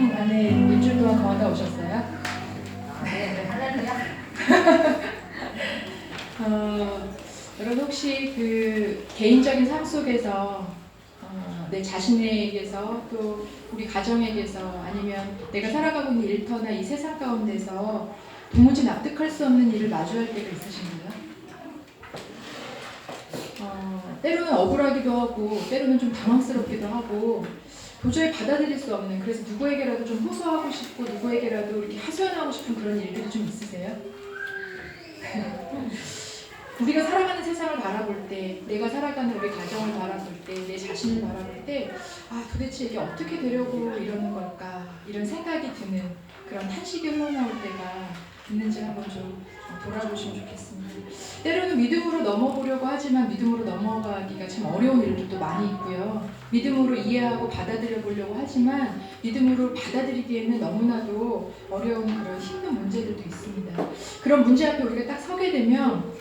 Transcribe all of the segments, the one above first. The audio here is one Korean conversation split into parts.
가정 안에 일주일 동안 건강 오셨어요? 네, 할렐루야. 여러분 혹시 그 개인적인 삶 속에서 내 자신에게서 또 우리 가정에게서 아니면 내가 살아가고 있는 일터나 이 세상 가운데서 도무지 납득할 수 없는 일을 마주할 때가 있으신가요? 때로는 억울하기도 하고 때로는 좀 당황스럽기도 하고 도저히 받아들일 수 없는, 그래서 누구에게라도 좀 호소하고 싶고 누구에게라도 이렇게 하소연하고 싶은 그런 일들이 좀 있으세요? 우리가 살아가는 세상을 바라볼 때, 내가 살아가는 우리 가정을 바라볼 때, 내 자신을 바라볼 때, 도대체 이게 어떻게 되려고 이러는 걸까, 이런 생각이 드는 그런 탄식이 흘러나올 때가 있는지 한번 좀 돌아보시면 좋겠습니다. 때로는 믿음으로 넘어보려고 하지만 믿음으로 넘어가기가 참 어려운 일들도 많이 있고요. 믿음으로 이해하고 받아들여 보려고 하지만 믿음으로 받아들이기에는 너무나도 어려운 그런 힘든 문제들도 있습니다. 그런 문제 앞에 우리가 딱 서게 되면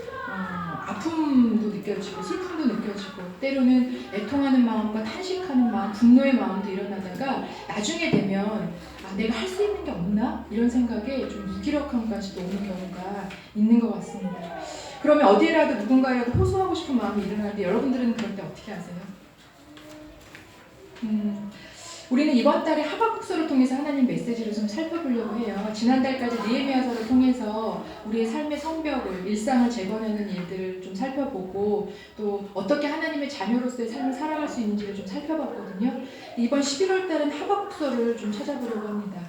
아픔도 느껴지고 슬픔도 느껴지고 때로는 애통하는 마음과 탄식하는 마음, 분노의 마음도 일어나다가 나중에 되면 내가 할 수 있는 게 없나? 이런 생각에 좀 무기력함까지도 오는 경우가 있는 것 같습니다. 그러면 어디라도 누군가라도 호소하고 싶은 마음이 일어나는데 여러분들은 그럴 때 어떻게 하세요? 우리는 이번 달에 하박국서를 통해서 하나님 메시지를 좀 살펴보려고 해요. 지난달까지 느헤미야서를 통해서 우리의 삶의 성벽을, 일상을 재건하는 일들을 좀 살펴보고 또 어떻게 하나님의 자녀로서의 삶을 살아갈 수 있는지를 좀 살펴봤거든요. 이번 11월 달은 하박국서를 좀 찾아보려고 합니다.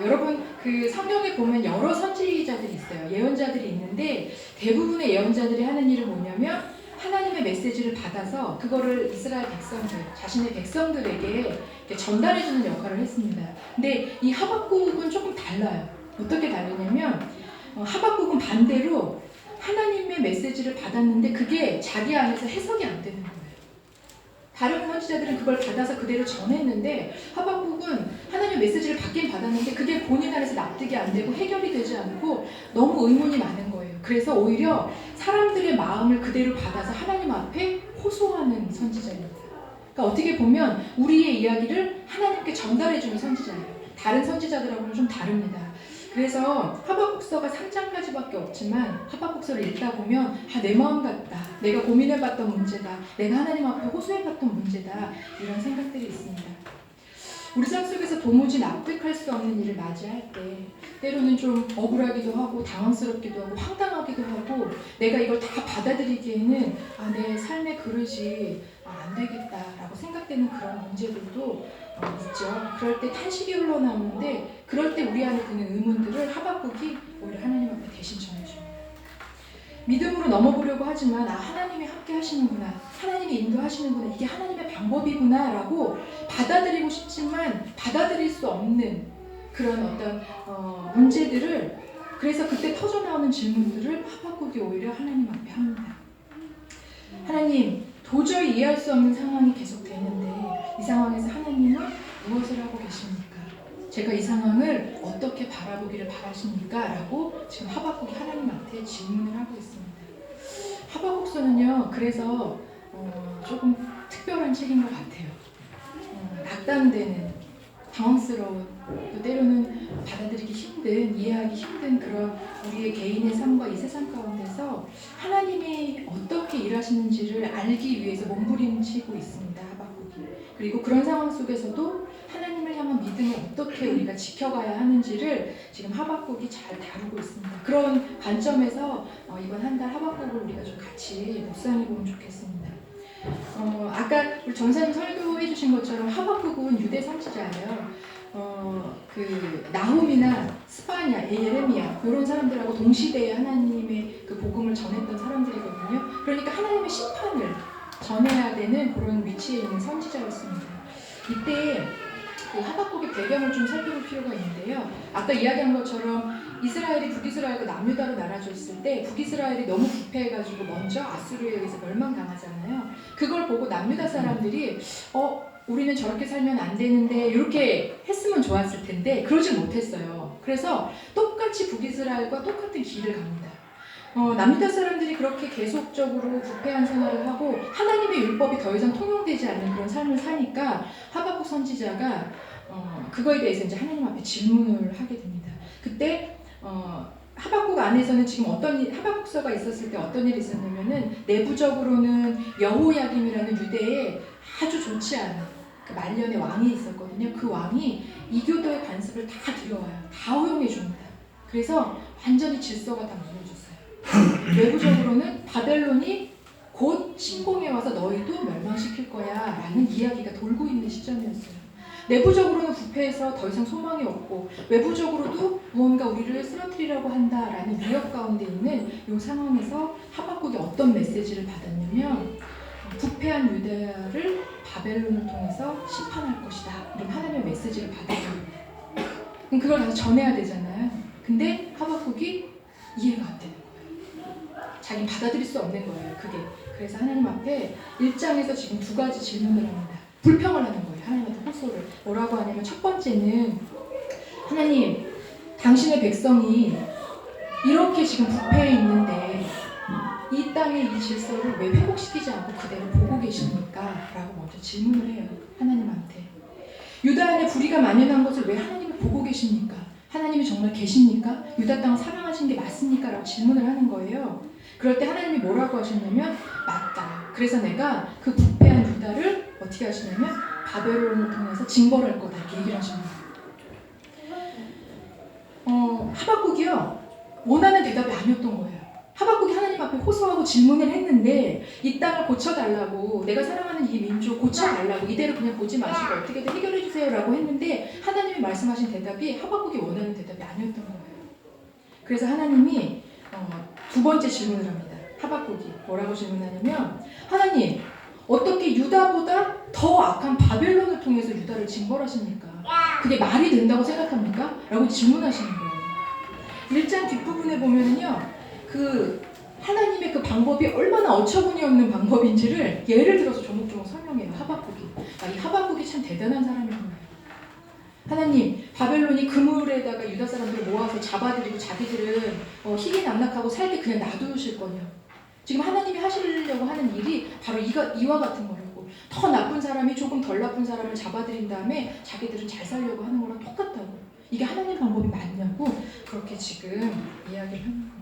여러분 그 성경에 보면 여러 선지자들이 있어요. 예언자들이 있는데 대부분의 예언자들이 하는 일은 뭐냐면 하나님의 메시지를 받아서 그거를 이스라엘 백성들, 자신의 백성들에게 전달해주는 역할을 했습니다. 근데 이 하박국은 조금 달라요. 어떻게 다르냐면 하박국은 반대로 하나님의 메시지를 받았는데 그게 자기 안에서 해석이 안 되는 거예요. 다른 선지자들은 그걸 받아서 그대로 전했는데 하박국은 하나님의 메시지를 받긴 받았는데 그게 본인 안에서 납득이 안 되고 해결이 되지 않고 너무 의문이 많은 거예요. 그래서 오히려 사람들의 마음을 그대로 받아서 하나님 앞에 호소하는 선지자입니다. 그러니까 어떻게 보면 우리의 이야기를 하나님께 전달해주는 선지자예요. 다른 선지자들하고는 좀 다릅니다. 그래서 하박국서가 3장까지밖에 없지만 하박국서를 읽다 보면 내 마음 같다, 내가 고민해봤던 문제다, 내가 하나님 앞에 호소해봤던 문제다, 이런 생각들이 있습니다. 우리 삶 속에서 도무지 납득할 수 없는 일을 맞이할 때 때로는 좀 억울하기도 하고 당황스럽기도 하고 황당하기도 하고 내가 이걸 다 받아들이기에는 내 삶의 그릇이 안 되겠다라고 생각되는 그런 문제들도 있죠. 그럴 때 탄식이 흘러나오는데 그럴 때 우리 안에 드는 의문들을 하박국이 오히려 하나님 앞에 대신 전해줍니다. 믿음으로 넘어보려고 하지만 하나님이 함께 하시는구나, 하나님이 인도하시는구나, 이게 하나님의 방법이구나 라고 받아들이고 싶지만 받아들일 수 없는 그런 어떤 문제들을, 그래서 그때 터져나오는 질문들을 하박국이 오히려 하나님 앞에 합니다. 하나님, 도저히 이해할 수 없는 상황이 계속되는데 이 상황에서 하나님은 무엇을 하고 계십니까? 제가 이 상황을 어떻게 바라보기를 바라십니까? 라고 지금 하박국이 하나님 앞에 질문을 하고 있습니다. 하박국서는요, 그래서 조금 특별한 책인 것 같아요. 낙담되는, 당황스러운, 또 때로는 받아들이기 힘든, 이해하기 힘든 그런 우리의 개인의 삶과 이 세상 가운데서 하나님이 어떻게 일하시는지를 알기 위해서 몸부림치고 있습니다. 하박국이. 그리고 그런 상황 속에서도 하나님을 향한 믿음을 어떻게 우리가 지켜가야 하는지를 지금 하박국이 잘 다루고 있습니다. 그런 관점에서 이번 한 달 하박국을 우리가 좀 같이 묵상해 보면 좋겠습니다. 아까 우리 전사님 설교해 주신 것처럼 하박국은 유대 선지자예요. 그 나훔이나 스바냐, 예레미야 이런 사람들하고 동시대에 하나님의 그 복음을 전했던 사람들이거든요. 그러니까 하나님의 심판을 전해야 되는 그런 위치에 있는 선지자였습니다. 이때 그 하박국의 배경을 좀 살펴볼 필요가 있는데요. 아까 이야기한 것처럼 이스라엘이 북이스라엘과 남유다로 나눠졌을 때 북이스라엘이 너무 부패해가지고 먼저 아수르에 의해서 멸망당하잖아요. 그걸 보고 남유다 사람들이 우리는 저렇게 살면 안 되는데 이렇게 했으면 좋았을 텐데 그러지 못했어요. 그래서 똑같이 북이스라엘과 똑같은 길을 갑니다. 남유다 사람들이 그렇게 계속적으로 부패한 생활을 하고 하나님의 율법이 더 이상 통용되지 않는 그런 삶을 사니까 하박국 선지자가 그거에 대해서 이제 하나님 앞에 질문을 하게 됩니다. 그때 하박국 안에서는 지금 하박국서가 있었을 때 어떤 일이 있었냐면은 내부적으로는 여호야김이라는 유대에 아주 좋지 않은 그 말년의 왕이 있었거든요. 그 왕이 이교도의 관습을 다 들여와요. 다 허용해 줍니다. 그래서 완전히 질서가 다 무너졌어요. 외부적으로는 바벨론이 곧 침공해 와서 너희도 멸망시킬 거야 라는 이야기가 돌고 있는 시점이었어요. 내부적으로는 부패해서 더 이상 소망이 없고 외부적으로도 무언가 우리를 쓰러뜨리려고 한다라는 위협 가운데 있는 이 상황에서 하박국이 어떤 메시지를 받았냐면 부패한 유다를 바벨론을 통해서 심판할 것이다. 이런 하나님의 메시지를 받았거든요. 그럼 그걸 다시 전해야 되잖아요. 근데 하박국이 이해가 안 되는 거예요. 자기는 받아들일 수 없는 거예요. 그게. 그래서 하나님 앞에 1장에서 지금 두 가지 질문을 합니다. 불평을 하는 거예요. 하나님한테 호소를. 뭐라고 하냐면 첫 번째는 하나님, 당신의 백성이 이렇게 지금 부패해 있는데 이 땅의 이 질서를 왜 회복시키지 않고 그대로 보고 계십니까? 라고 먼저 질문을 해요. 하나님한테. 유다 안에 불의가 만연한 것을 왜 하나님이 보고 계십니까? 하나님이 정말 계십니까? 유다 땅을 사랑하신 게 맞습니까? 라고 질문을 하는 거예요. 그럴 때 하나님이 뭐라고 하셨냐면 맞다. 그래서 내가 그 부패한 유다를 어떻게 하시냐면 바벨론을 통해서 징벌할 거다. 이렇게 얘기를 하십니다. 하박국이요. 원하는 대답이 아니었던 거예요. 하박국이 하나님 앞에 호소하고 질문을 했는데 이 땅을 고쳐달라고, 내가 사랑하는 이 민족 고쳐달라고, 이대로 그냥 보지 마시고 어떻게든 해결해 주세요 라고 했는데 하나님이 말씀하신 대답이 하박국이 원하는 대답이 아니었던 거예요. 그래서 하나님이 두 번째 질문을 합니다. 하박국이 뭐라고 질문하냐면 하나님, 어떻게 유다보다 더 악한 바벨론을 통해서 유다를 징벌하십니까? 그게 말이 된다고 생각합니까? 라고 질문하시는 거예요. 1장 뒷부분에 보면은요, 그 하나님의 그 방법이 얼마나 어처구니 없는 방법인지를 예를 들어서 조목조목 설명해요. 하박국이. 이 하박국이 참 대단한 사람인 거예요. 하나님, 바벨론이 그물에다가 유다 사람들을 모아서 잡아들이고 자기들은 희귀 낙락하고 살 때 그냥 놔두실 거냐. 지금 하나님이 하시려고 하는 일이 바로 이와 같은 거라고. 더 나쁜 사람이 조금 덜 나쁜 사람을 잡아들인 다음에 자기들은 잘 살려고 하는 거랑 똑같다고. 이게 하나님 방법이 맞냐고 그렇게 지금 이야기를 하는 거예요.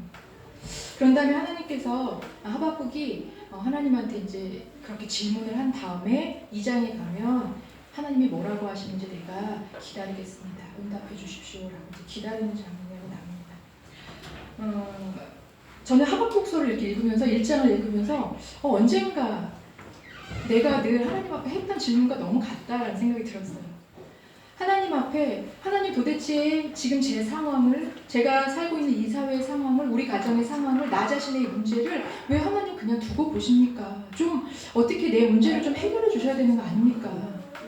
그런 다음에 하나님께서 하박국이 하나님한테 이제 그렇게 질문을 한 다음에 2장에 가면 하나님이 뭐라고 하시는지 내가 기다리겠습니다. 응답해 주십시오라고 이제 기다리는 장면이 나옵니다. 저는 하박국서를 이렇게 읽으면서 1장을 읽으면서 언젠가 내가 늘 하나님 앞에 했던 질문과 너무 같다라는 생각이 들었어요. 하나님 앞에, 하나님 도대체 지금 제 상황을, 제가 살고 있는 이 사회의 상황을, 우리 가정의 상황을, 나 자신의 문제를 왜 하나님 그냥 두고 보십니까? 좀 어떻게 내 문제를 좀 해결해 주셔야 되는 거 아닙니까?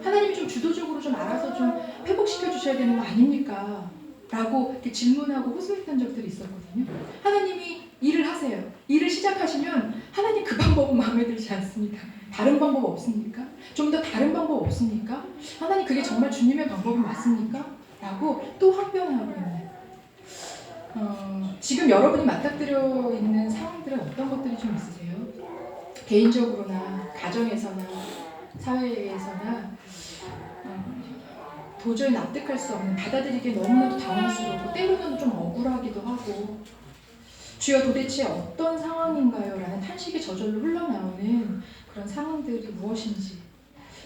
하나님이 좀 주도적으로 좀 알아서 좀 회복시켜 주셔야 되는 거 아닙니까? 라고 이렇게 질문하고 호소했던 적들이 있었거든요. 하나님이 일을 하세요. 일을 시작하시면 하나님 그 방법은 마음에 들지 않습니다. 다른 방법 없습니까? 좀 더 다른 방법 없습니까? 하나님 그게 정말 주님의 방법이 맞습니까? 라고 또 항변하고 있는. 지금 여러분이 맞닥뜨려 있는 상황들은 어떤 것들이 좀 있으세요? 개인적으로나 가정에서나 사회에서나 도저히 납득할 수 없는, 받아들이기에 너무나도 당황스럽고 때로는 좀 억울하기도 하고 주여 도대체 어떤 상황인가요? 라는 탄식이 저절로 흘러나오는 그런 상황들이 무엇인지,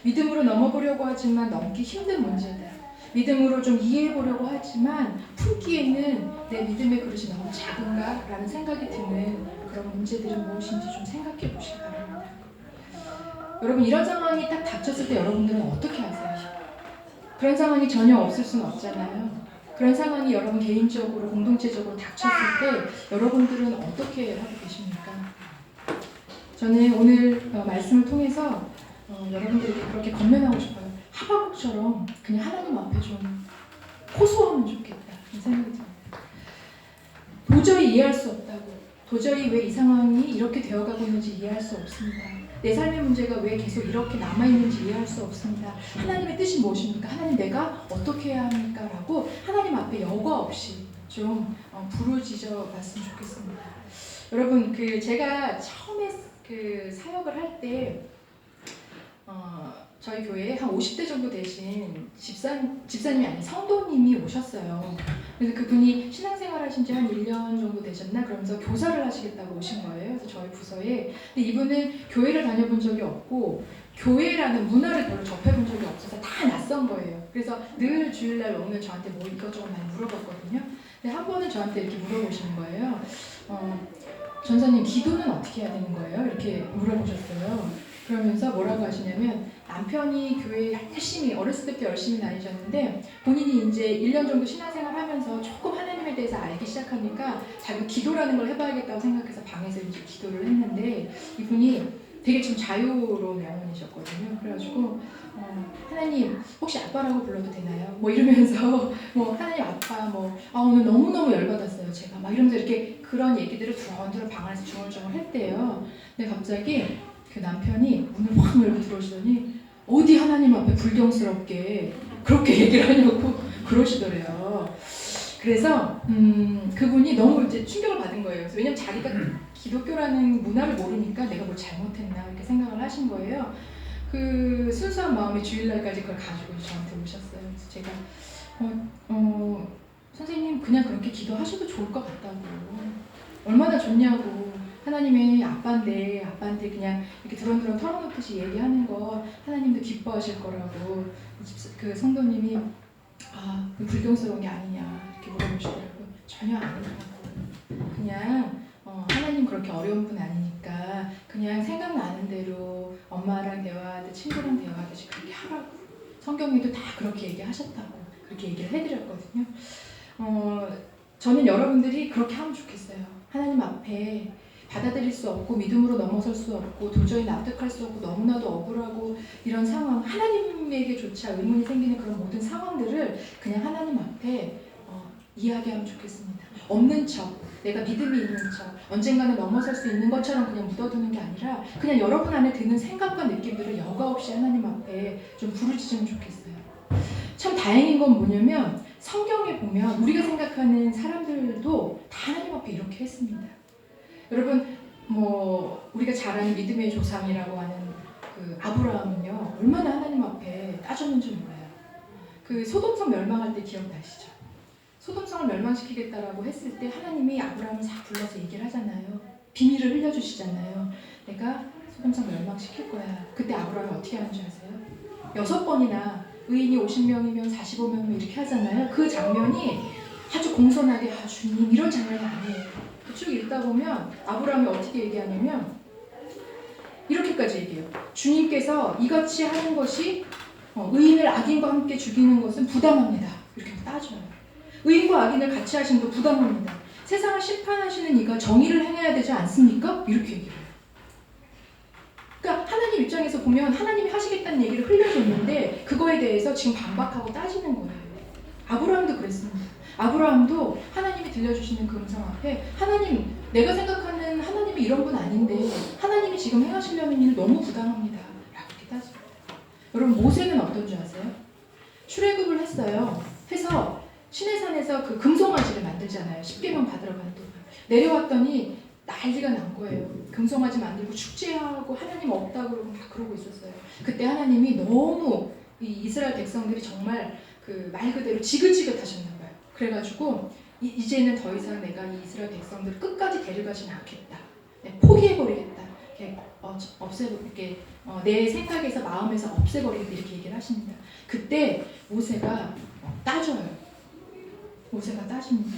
믿음으로 넘어보려고 하지만 넘기 힘든 문제들, 믿음으로 좀 이해해보려고 하지만 품기에는 내 믿음의 그릇이 너무 작은가? 라는 생각이 드는 그런 문제들은 무엇인지 좀 생각해 보시기 바랍니다. 여러분, 이런 상황이 딱 닥쳤을 때 여러분들은 어떻게 하세요? 그런 상황이 전혀 없을 수는 없잖아요. 그런 상황이 여러분 개인적으로, 공동체적으로 닥쳤을 때 여러분들은 어떻게 하고 계십니까? 저는 오늘 말씀을 통해서 여러분들에게 그렇게 건면하고 싶어요. 하박국처럼 그냥 하나님 앞에 좀 호소하면 좋겠다 이 생각이 듭니다. 도저히 이해할 수 없다고, 도저히 왜 이 상황이 이렇게 되어가고 있는지 이해할 수 없습니다. 내 삶의 문제가 왜 계속 이렇게 남아있는지 이해할 수 없습니다. 하나님의 뜻이 무엇입니까? 하나님, 내가 어떻게 해야 합니까? 라고 하나님 앞에 여과 없이 좀 부르짖어 봤으면 좋겠습니다. 여러분, 제가 처음에 사역을 할 때 저희 교회에 한 50대 정도 되신 집사님이 아닌 성도님이 오셨어요. 그래서 그분이 신앙생활 하신 지 한 1년 정도 되셨나? 그러면서 교사를 하시겠다고 오신 거예요. 그래서 저희 부서에. 근데 이분은 교회를 다녀본 적이 없고 교회라는 문화를 별로 접해본 적이 없어서 다 낯선 거예요. 그래서 늘 주일날 오면 저한테 뭐 이것저것 많이 물어봤거든요. 근데 한 번은 저한테 이렇게 물어보시는 거예요. 전사님, 기도는 어떻게 해야 되는 거예요? 이렇게 물어보셨어요. 그러면서 뭐라고 하시냐면 남편이 교회에 열심히 어렸을 때부터 열심히 다니셨는데 본인이 이제 1년 정도 신앙생활 하면서 조금 하나님에 대해서 알기 시작하니까 자기 기도라는 걸 해봐야겠다고 생각해서 방에서 이제 기도를 했는데 이분이 되게 좀 자유로운 영혼이셨거든요. 그래가지고 하나님 혹시 아빠라고 불러도 되나요? 뭐 이러면서 뭐 하나님 아빠 뭐 오늘 너무너무 열받았어요 제가 막 이러면서 이렇게 그런 얘기들을 두런두런 방 안에서 중얼중얼 했대요. 근데 갑자기 그 남편이 문을 확 열고 들어오시더니 어디 하나님 앞에 불경스럽게 그렇게 얘기를 하냐고 그러시더래요. 그래서 그분이 너무 이제 충격을 받은 거예요. 그래서 왜냐면 자기가 기독교라는 문화를 모르니까 내가 뭘 잘못했나 이렇게 생각을 하신 거예요. 그 순수한 마음에 주일날까지 그걸 가지고 저한테 오셨어요. 그래서 제가 선생님 그냥 그렇게 기도하셔도 좋을 것 같다고. 얼마나 좋냐고. 하나님의 아빠인데 아빠한테 그냥 이렇게 두런두런 털어놓듯이 얘기하는 거 하나님도 기뻐하실 거라고. 그 성도님이 불경스러운 게 아니냐 이렇게 물어보시더라고요. 전혀 아니라고. 그냥 하나님 그렇게 어려운 분 아니니까 그냥 생각나는 대로 엄마랑 대화하듯 친구랑 대화하듯이 그렇게 하라고. 성경에도 다 그렇게 얘기하셨다고 그렇게 얘기를 해드렸거든요. 저는 여러분들이 그렇게 하면 좋겠어요. 하나님 앞에 받아들일 수 없고 믿음으로 넘어설 수 없고 도저히 납득할 수 없고 너무나도 억울하고 이런 상황, 하나님에게조차 의문이 생기는 그런 모든 상황들을 그냥 하나님 앞에 이야기하면 좋겠습니다. 없는 척, 내가 믿음이 있는 척, 언젠가는 넘어설 수 있는 것처럼 그냥 묻어두는 게 아니라 그냥 여러분 안에 드는 생각과 느낌들을 여과 없이 하나님 앞에 좀 부르짖으면 좋겠어요. 참 다행인 건 뭐냐면 성경에 보면 우리가 생각하는 사람들도 다 하나님 앞에 이렇게 했습니다. 여러분 우리가 잘 아는 믿음의 조상이라고 하는 그 아브라함은요 얼마나 하나님 앞에 따졌는지 몰라요. 그 소돔성 멸망할 때 기억나시죠? 소돔성을 멸망시키겠다라고 했을 때 하나님이 아브라함을 싹 불러서 얘기를 하잖아요. 비밀을 흘려주시잖아요. 내가 소돔성 멸망시킬 거야. 그때 아브라함이 어떻게 하는 줄 아세요? 6번이나 의인이 50명이면 45명이면 이렇게 하잖아요. 그 장면이 아주 공손하게 주님 이런 장면이 아니에요. 쭉 읽다 보면 아브라함이 어떻게 얘기하냐면 이렇게까지 얘기해요. 주님께서 이같이 하는 것이 의인을 악인과 함께 죽이는 것은 부당합니다. 이렇게 따져요. 의인과 악인을 같이 하시는 거 부당합니다. 세상을 심판하시는 이가 정의를 행해야 되지 않습니까? 이렇게 얘기해요. 그러니까 하나님 입장에서 보면 하나님이 하시겠다는 얘기를 흘려줬는데 그거에 대해서 지금 반박하고 따지는 거예요. 아브라함도 그랬습니다. 아브라함도 하나님이 들려주시는 그 음성 앞에 하나님, 내가 생각하는 하나님이 이런 분 아닌데 하나님이 지금 행하시려는 일 너무 부당합니다. 라고 이렇게 따집니다. 여러분 모세는 어떤 줄 아세요? 출애굽을 했어요. 해서 시내산에서 그 금송아지를 만들잖아요. 10계명 받으러 가는 동안. 내려왔더니 난리가 난 거예요. 금송아지 만들고 축제하고 하나님 없다고 그러고 막 그러고 있었어요. 그때 하나님이 너무 이 이스라엘 백성들이 정말 그 말 그대로 지긋지긋하셨나 봐요. 그래가지고 이제는 더 이상 내가 이 이스라엘 백성들을 끝까지 데려가지는 않겠다. 포기해버리겠다. 이렇게 없애버리게 내 생각에서 마음에서 없애버리겠다 이렇게 얘기를 하십니다. 그때 모세가 따져요. 모세가 따집니다.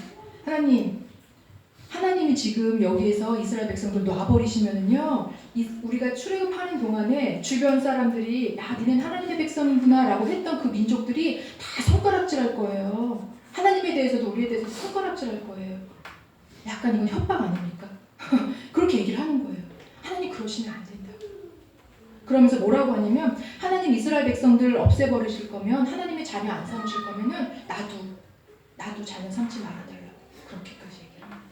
하나님이 지금 여기에서 이스라엘 백성들 놔버리시면은요, 우리가 출애굽하는 동안에 주변 사람들이 야, 니넨 하나님의 백성이구나 라고 했던 그 민족들이 다 손가락질할 거예요. 하나님에 대해서도 우리에 대해서도 손가락질할 거예요. 약간 이건 협박 아닙니까? 그렇게 얘기를 하는 거예요. 하나님 그러시면 안 된다. 그러면서 뭐라고 하냐면 하나님 이스라엘 백성들 없애버리실 거면 하나님의 자녀 안 삼으실 거면은 나도 자녀 삼지 말아달라고 그렇게까지 얘기를 합니다.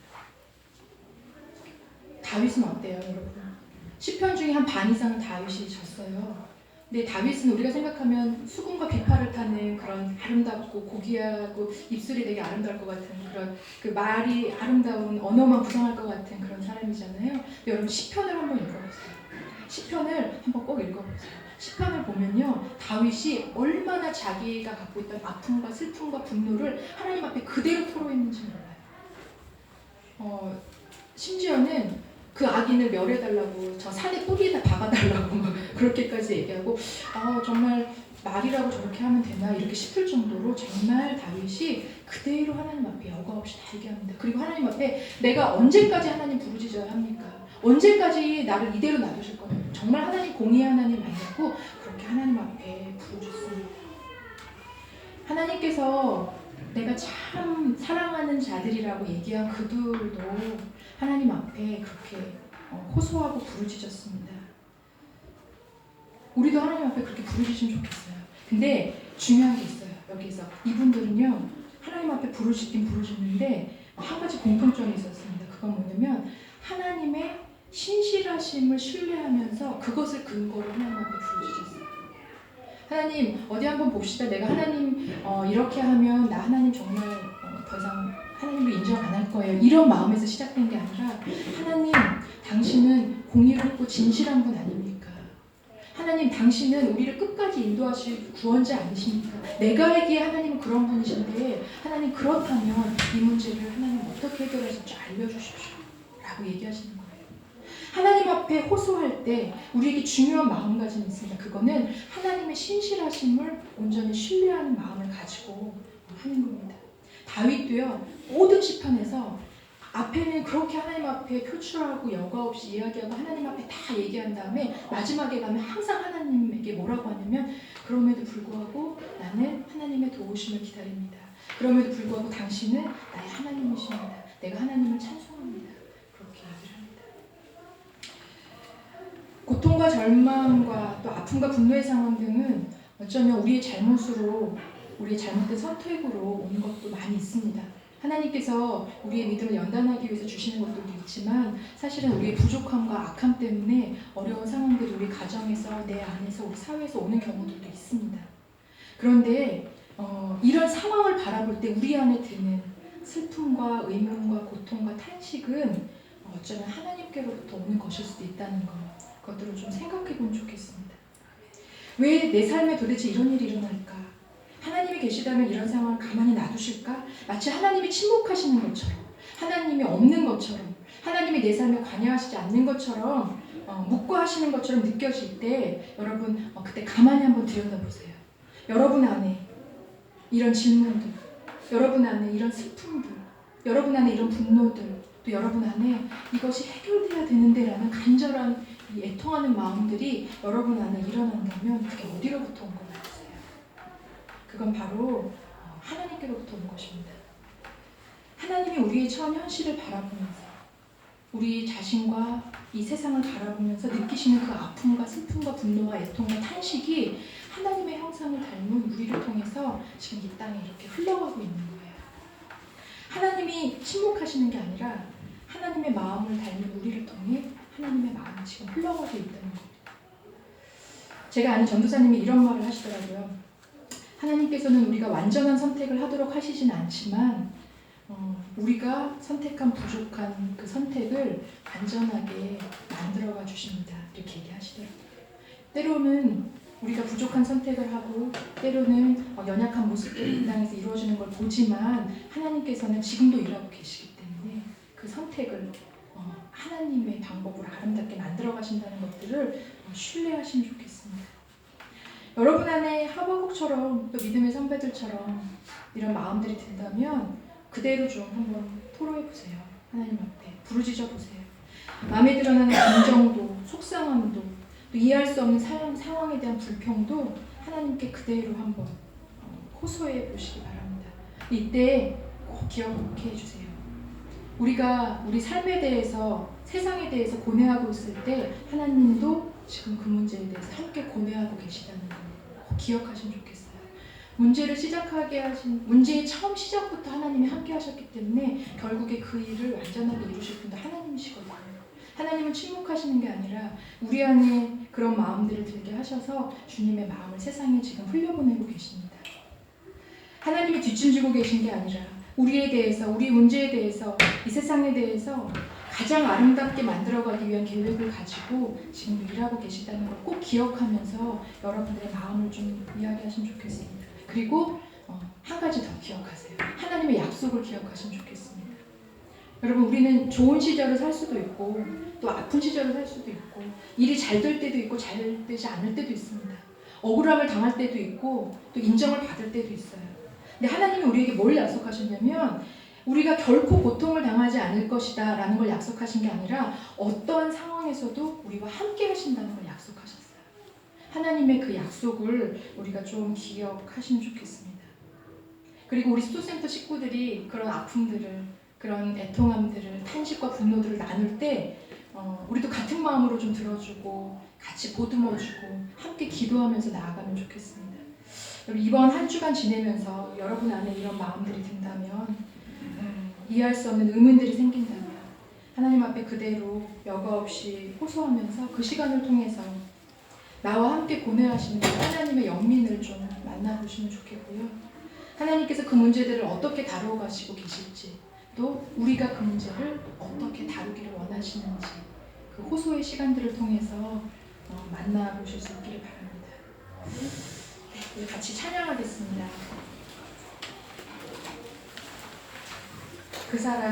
다윗은 어때요, 여러분? 시편 중에 한 반 이상은 다윗이 졌어요. 근데 다윗은 우리가 생각하면 수금과 비파를 타는 그런 아름답고 고귀하고 입술이 되게 아름다울 것 같은 그런 그 말이 아름다운 언어만 구성할 것 같은 그런 사람이잖아요. 근데 여러분 시편을 한번 읽어보세요. 시편을 한번 꼭 읽어보세요. 시편을 보면요, 다윗이 얼마나 자기가 갖고 있던 아픔과 슬픔과 분노를 하나님 앞에 그대로 토로했는지 몰라요. 심지어는 그 악인을 멸해달라고 저 산에 뿌리에다 박아달라고 막 그렇게까지 얘기하고 정말 말이라고 저렇게 하면 되나 이렇게 싶을 정도로 정말 다윗이 그대로 하나님 앞에 여과 없이 다 얘기합니다. 그리고 하나님 앞에 내가 언제까지 하나님 부르짖어야 합니까? 언제까지 나를 이대로 놔두실 거예요? 정말 하나님 공의의 하나님 아니고 그렇게 하나님 앞에 부르짖습니다. 하나님께서 내가 참 사랑하는 자들이라고 얘기한 그들도 하나님 앞에 그렇게 호소하고 부르짖었습니다. 우리도 하나님 앞에 그렇게 부르짖으면 좋겠어요. 근데 중요한 게 있어요. 여기서 이분들은요, 하나님 앞에 부르짖긴 부르짖는데 한 가지 공통점이 있었습니다. 그건 뭐냐면 하나님의 신실하심을 신뢰하면서 그것을 근거로 하나님 앞에 부르짖었어요. 하나님 어디 한번 봅시다. 내가 하나님 이렇게 하면 나 하나님 정말 더 이상 하나님을 인정 안 할 거예요. 이런 마음에서 시작된 게 아니라 하나님 당신은 공의롭고 진실한 분 아닙니까? 하나님 당신은 우리를 끝까지 인도하실 구원자 아니십니까? 내가 알기에 하나님은 그런 분이신데 하나님 그렇다면 이 문제를 하나님 어떻게 해결하실지 알려주십시오 라고 얘기하시는 거예요. 하나님 앞에 호소할 때 우리에게 중요한 마음가짐이 있습니다. 그거는 하나님의 신실하심을 온전히 신뢰하는 마음을 가지고 하는 겁니다. 다윗도요, 모든 시편에서 앞에는 그렇게 하나님 앞에 표출하고 여과 없이 이야기하고 하나님 앞에 다 얘기한 다음에 마지막에 가면 항상 하나님에게 뭐라고 하냐면 그럼에도 불구하고 나는 하나님의 도우심을 기다립니다. 그럼에도 불구하고 당신은 나의 하나님이십니다. 내가 하나님을 찬송합니다. 그렇게 얘기를 합니다. 고통과 절망과 또 아픔과 분노의 상황 등은 어쩌면 우리의 잘못으로 우리의 잘못된 선택으로 오는 것도 많이 있습니다. 하나님께서 우리의 믿음을 연단하기 위해서 주시는 것들도 있지만 사실은 우리의 부족함과 악함 때문에 어려운 상황들이 우리 가정에서 내 안에서 우리 사회에서 오는 경우들도 있습니다. 그런데 이런 상황을 바라볼 때 우리 안에 드는 슬픔과 의문과 고통과 탄식은 어쩌면 하나님께로부터 오는 것일 수도 있다는 것, 그것들을 좀 생각해 보면 좋겠습니다. 왜 내 삶에 도대체 이런 일이 일어날까? 하나님이 계시다면 이런 상황을 가만히 놔두실까? 마치 하나님이 침묵하시는 것처럼, 하나님이 없는 것처럼, 하나님이 내 삶에 관여하시지 않는 것처럼 묵과하시는 것처럼 느껴질 때 여러분 그때 가만히 한번 들여다보세요. 여러분 안에 이런 질문들, 여러분 안에 이런 슬픔들, 여러분 안에 이런 분노들, 또 여러분 안에 이것이 해결돼야 되는데 라는 간절한 이 애통하는 마음들이 여러분 안에 일어난다면 그게 어디로부터 온 것 같아요? 그건 바로 하나님께로부터 온 것입니다. 하나님이 우리의 처한 현실을 바라보면서 우리 자신과 이 세상을 바라보면서 느끼시는 그 아픔과 슬픔과 분노와 애통과 탄식이 하나님의 형상을 닮은 우리를 통해서 지금 이 땅에 이렇게 흘러가고 있는 거예요. 하나님이 침묵하시는 게 아니라 하나님의 마음을 닮은 우리를 통해 하나님의 마음이 지금 흘러가고 있다는 겁니다. 제가 아는 전도사님이 이런 말을 하시더라고요. 하나님께서는 우리가 완전한 선택을 하도록 하시진 않지만 우리가 선택한 부족한 그 선택을 완전하게 만들어가 주십니다. 이렇게 얘기하시더라고요. 때로는 우리가 부족한 선택을 하고 때로는 연약한 모습들이 이 땅에서 이루어지는 걸 보지만 하나님께서는 지금도 일하고 계시기 때문에 그 선택을 하나님의 방법으로 아름답게 만들어 가신다는 것들을 신뢰하시면 좋겠습니다. 여러분 안에 하박국처럼 또 믿음의 선배들처럼 이런 마음들이 든다면 그대로 좀 한번 토로해 보세요. 하나님 앞에 부르짖어 보세요. 마음에 드러나는 감정도 속상함도 또 이해할 수 없는 상황에 대한 불평도 하나님께 그대로 한번 호소해 보시기 바랍니다. 이때 꼭 기억해 주세요. 우리가 우리 삶에 대해서 세상에 대해서 고뇌하고 있을 때 하나님도 지금 그 문제에 대해서 함께 고뇌하고 계시다는 걸 꼭 기억하시면 좋겠어요. 문제를 시작하게 하신 문제의 처음 시작부터 하나님이 함께 하셨기 때문에 결국에 그 일을 완전하게 이루실 분도 하나님이시거든요. 하나님은 침묵하시는 게 아니라 우리 안에 그런 마음들을 들게 하셔서 주님의 마음을 세상에 지금 흘려보내고 계십니다. 하나님이 뒷짐지고 계신 게 아니라 우리에 대해서, 우리 문제에 대해서, 이 세상에 대해서 가장 아름답게 만들어가기 위한 계획을 가지고 지금 일하고 계시다는 걸 꼭 기억하면서 여러분들의 마음을 좀 이야기하시면 좋겠습니다. 그리고 한 가지 더 기억하세요. 하나님의 약속을 기억하시면 좋겠습니다. 여러분, 우리는 좋은 시절을 살 수도 있고 또 아픈 시절을 살 수도 있고 일이 잘 될 때도 있고 잘 되지 않을 때도 있습니다. 억울함을 당할 때도 있고 또 인정을 받을 때도 있어요. 근데 하나님이 우리에게 뭘 약속하셨냐면 우리가 결코 고통을 당하지 않을 것이다 라는 걸 약속하신 게 아니라 어떠한 상황에서도 우리와 함께 하신다는 걸 약속하셨어요. 하나님의 그 약속을 우리가 좀 기억하시면 좋겠습니다. 그리고 우리 수도센터 식구들이 그런 아픔들을, 그런 애통함들을, 탄식과 분노들을 나눌 때 우리도 같은 마음으로 좀 들어주고 같이 보듬어주고 함께 기도하면서 나아가면 좋겠습니다. 여러분, 이번 한 주간 지내면서 여러분 안에 이런 마음들이 든다면, 이해할 수 없는 의문들이 생긴다면 하나님 앞에 그대로 여과 없이 호소하면서 그 시간을 통해서 나와 함께 고뇌하시는 하나님의 영민을 좀 만나보시면 좋겠고요. 하나님께서 그 문제들을 어떻게 다루어 가시고 계실지, 또 우리가 그 문제를 어떻게 다루기를 원하시는지 그 호소의 시간들을 통해서 만나보실 수 있기를 바랍니다. 네, 우리 같이 찬양하겠습니다. 그 사람